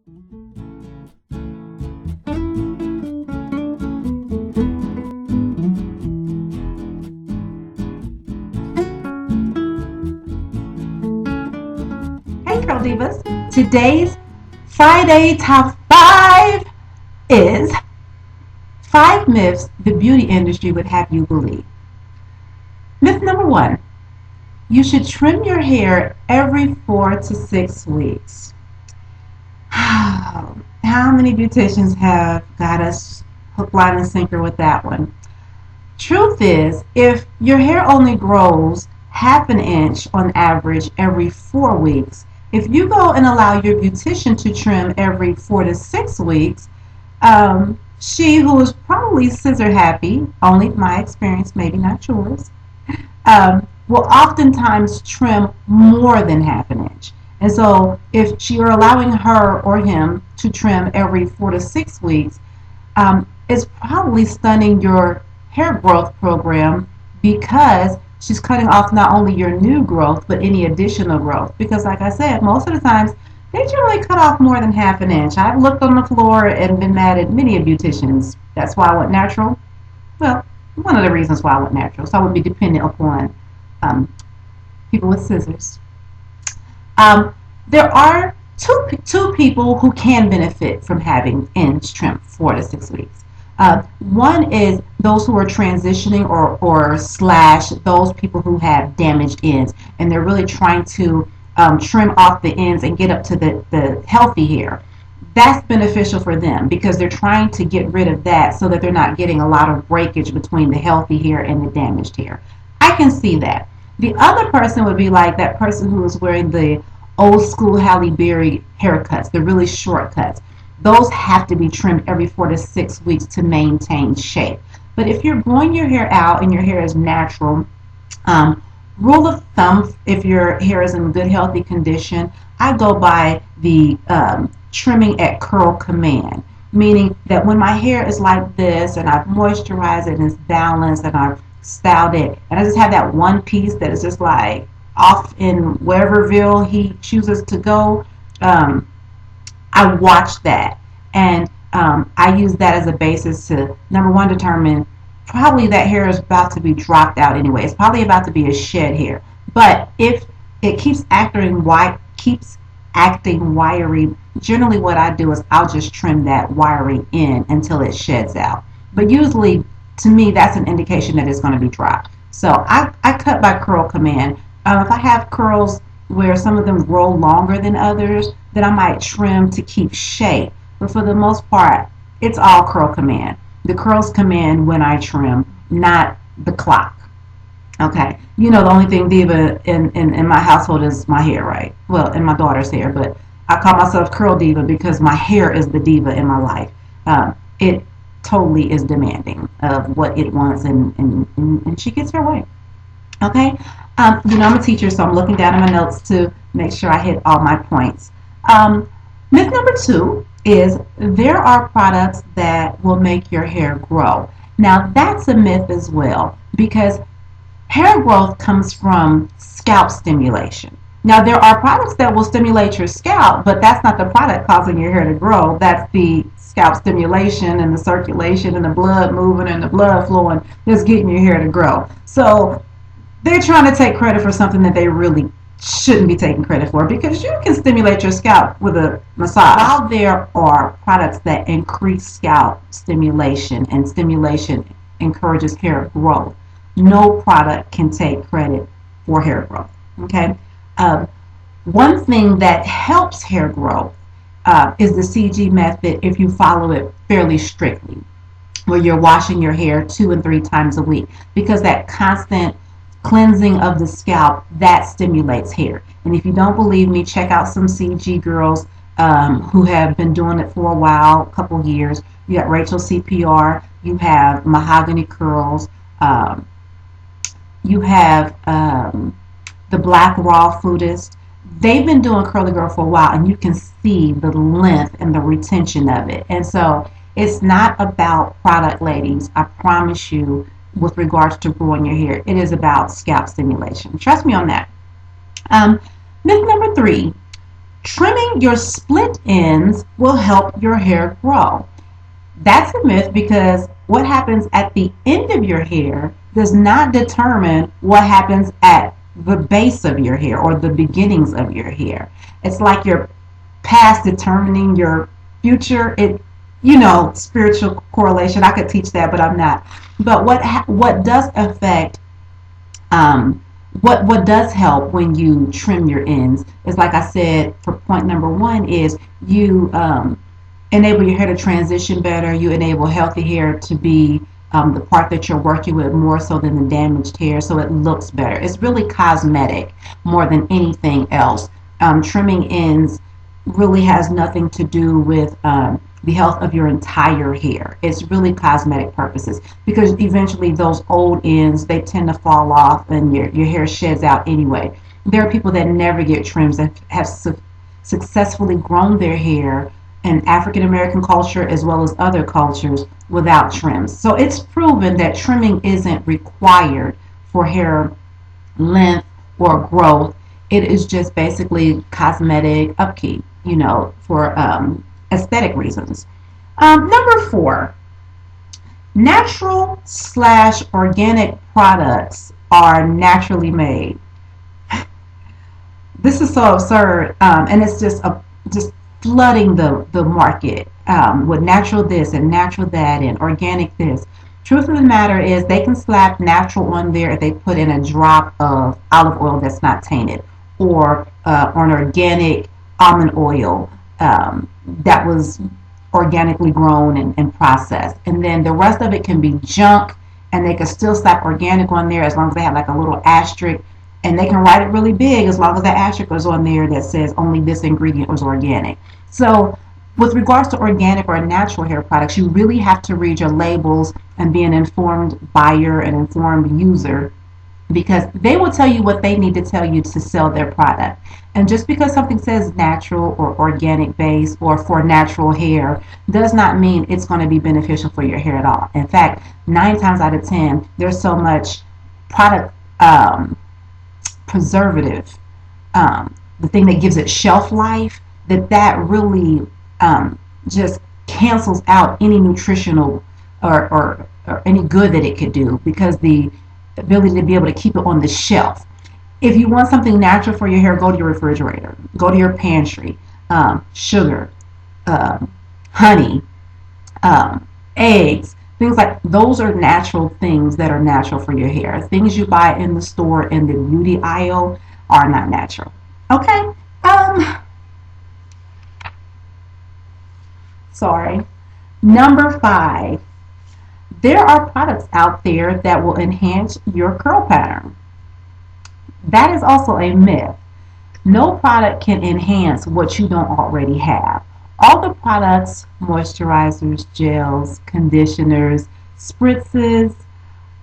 Hey, Curl Divas. Today's Friday Top 5 is 5 myths the beauty industry would have you believe. Myth number 1, you should trim your hair every 4 to 6 weeks. How many beauticians have got us hook, line, and sinker with that one? Truth is, if your hair only grows half an inch on average every 4 weeks, if you go and allow your beautician to trim every 4 to 6 weeks, she who is probably scissor happy, only my experience, maybe not yours, will oftentimes trim more than half an inch. And so if you're allowing her or him to trim every 4 to 6 weeks, it's probably stunning your hair growth program because she's cutting off not only your new growth but any additional growth. Because like I said, most of the times they generally cut off more than half an inch. I've looked on the floor and been mad at many beauticians. That's why I went natural. Well, one of the reasons why I went natural, so I would be dependent upon people with scissors. There are two people who can benefit from having ends trimmed 4 to 6 weeks. One is those who are transitioning or slash those people who have damaged ends and they're really trying to trim off the ends and get up to the healthy hair. That's beneficial for them because they're trying to get rid of that so that they're not getting a lot of breakage between the healthy hair and the damaged hair. I can see that. The other person would be like that person who is wearing the old school Halle Berry haircuts, the really short cuts. Those have to be trimmed every 4 to 6 weeks to maintain shape. But if you're growing your hair out and your hair is natural, rule of thumb, if your hair is in good healthy condition, I go by the trimming at curl command, meaning that when my hair is like this and I've moisturized it and it's balanced and I've styled it and I just have that one piece that is just like off in whereverville he chooses to go, I watch that and I use that as a basis to, number one, determine probably that hair is about to be dropped out anyway. It's probably about to be a shed hair. But if it keeps acting wiry, generally what I do is I'll just trim that wiry in until it sheds out. But usually, to me, that's an indication that it's going to be dropped. So I cut by curl command. If I have curls where some of them grow longer than others, then I might trim to keep shape. But for the most part, it's all curl command. The curls command when I trim, not the clock. Okay. You know, the only thing diva in my household is my hair, right? Well, and my daughter's hair, but I call myself curl diva because my hair is the diva in my life. It totally is demanding of what it wants, and she gets her way. Okay. I'm a teacher, so I'm looking down at my notes to make sure I hit all my points. Myth number 2 is there are products that will make your hair grow. Now, that's a myth as well because hair growth comes from scalp stimulation. Now, there are products that will stimulate your scalp, but that's not the product causing your hair to grow. That's the scalp stimulation and the circulation and the blood moving and the blood flowing that's getting your hair to grow. So they're trying to take credit for something that they really shouldn't be taking credit for because you can stimulate your scalp with a massage. While there are products that increase scalp stimulation and stimulation encourages hair growth, no product can take credit for hair growth. Okay. One thing that helps hair growth is the CG method if you follow it fairly strictly, where you're washing your hair 2 and 3 times a week because that constant cleansing of the scalp that stimulates hair. And if you don't believe me, check out some CG girls who have been doing it for a while, a couple years. You got Rachel CPR, you have Mahogany Curls, you have the Black Raw Foodist. They've been doing Curly Girl for a while, and you can see the length and the retention of it. And so it's not about product, ladies. I promise you, with regards to growing your hair, it is about scalp stimulation. Trust me on that. Myth number 3, Trimming your split ends will help your hair grow. That's a myth because what happens at the end of your hair does not determine what happens at the base of your hair or the beginnings of your hair. It's like your past determining your future. Spiritual correlation. I could teach that, but I'm not. But what does affect what does help when you trim your ends is, like I said, for point number one, is you enable your hair to transition better. You enable healthy hair to be the part that you're working with more so than the damaged hair, so it looks better. It's really cosmetic more than anything else. Trimming ends really has nothing to do with the health of your entire hair. It's really cosmetic purposes because eventually those old ends, they tend to fall off and your hair sheds out anyway. There are people that never get trims that have successfully grown their hair in African American culture as well as other cultures without trims. So it's proven that trimming isn't required for hair length or growth. It is just basically cosmetic upkeep, for aesthetic reasons. Number 4, natural/organic products are naturally made. This is so absurd, and it's just flooding the market with natural this and natural that and organic this. Truth of the matter is they can slap natural on there if they put in a drop of olive oil that's not tainted, or an organic almond oil that was organically grown and processed. And then the rest of it can be junk, and they can still slap organic on there as long as they have like a little asterisk, and they can write it really big as long as that asterisk is on there that says only this ingredient was organic. So with regards to organic or natural hair products, you really have to read your labels and be an informed buyer and informed user, because they will tell you what they need to tell you to sell their product. And just because something says natural or organic base or for natural hair does not mean it's going to be beneficial for your hair at all. In fact, 9 times out of 10, there's so much product preservative, the thing that gives it shelf life, that really just cancels out any nutritional or any good that it could do, because the ability to be able to keep it on the shelf. If you want something natural for your hair, go to your refrigerator, go to your pantry. Sugar, honey, eggs, things like those are natural things that are natural for your hair. Things you buy in the store in the beauty aisle are not natural. Okay. Sorry. Number 5. There are products out there that will enhance your curl pattern. That is also a myth. No product can enhance what you don't already have. All the products, moisturizers, gels, conditioners, spritzes,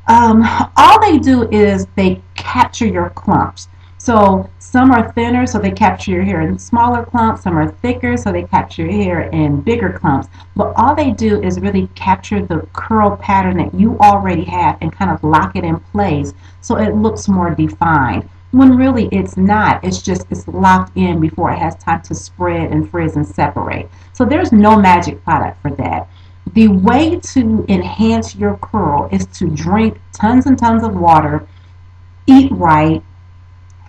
all they do is they capture your clumps. So some are thinner, so they capture your hair in smaller clumps. Some are thicker, so they capture your hair in bigger clumps. But all they do is really capture the curl pattern that you already have and kind of lock it in place so it looks more defined. When really it's not. It's locked in before it has time to spread and frizz and separate. So there's no magic product for that. The way to enhance your curl is to drink tons and tons of water, eat right,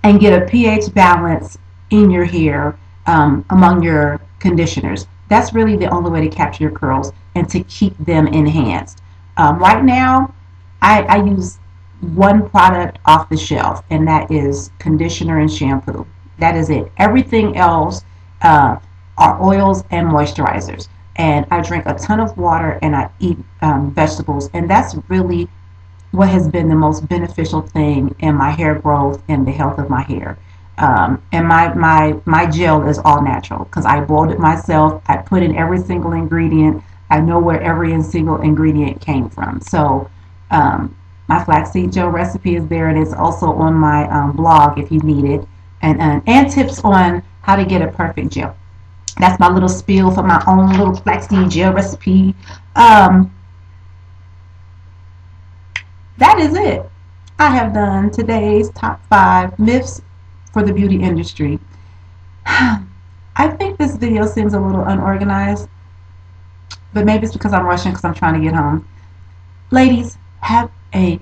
and get a pH balance in your hair among your conditioners. That's really the only way to capture your curls and to keep them enhanced. Right now, I use one product off the shelf, and that is conditioner and shampoo. That is it. Everything else are oils and moisturizers. And I drink a ton of water and I eat vegetables, and that's really what has been the most beneficial thing in my hair growth and the health of my hair. And my gel is all natural because I boiled it myself. I put in every single ingredient. I know where every single ingredient came from. So my flaxseed gel recipe is there, and it's also on my blog if you need it, and tips on how to get a perfect gel. That's my little spiel for my own little flaxseed gel recipe. That is it. I have done today's top 5 myths for the beauty industry. I think this video seems a little unorganized, but maybe it's because I'm rushing because I'm trying to get home. Ladies, have a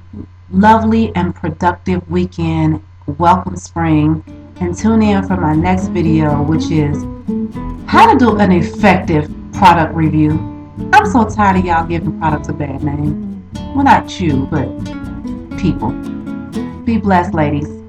lovely and productive weekend. Welcome spring. And tune in for my next video, which is how to do an effective product review. I'm so tired of y'all giving products a bad name. Well, not you, but people. Be blessed, ladies.